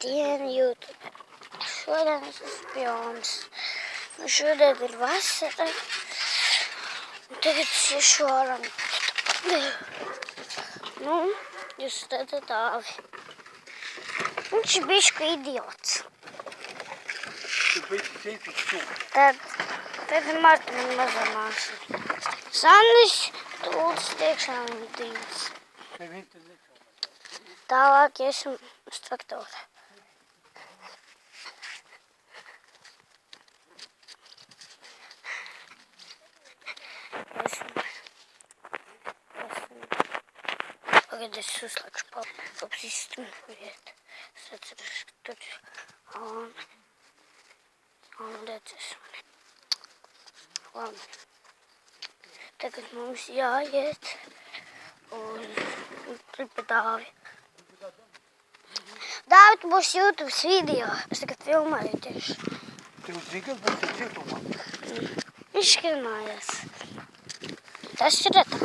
Labdien, YouTube! Šodien es esmu pie Omas. Nu, šodien ir vasara. Un tagad es iešu ārā. Nu, jūs redzat Dāvi. Viņš ir bišķi idiots. Tad Marta man mazā māsa. Sandis, tūlis tiekšā viņa dīvas. Tālāk iesim uz traktoru. Tagad es uzlaiku paps izstumu vietu. Es atceros, ka tur un redzēs mani. Labi. Tagad mums jāiet un tur pa Dāvi. Dāvi, tu būs YouTube video. Es tagad filmēju tieši. Tev zini, kas būs YouTube? Viņš ir mājās. Tas ir retāk.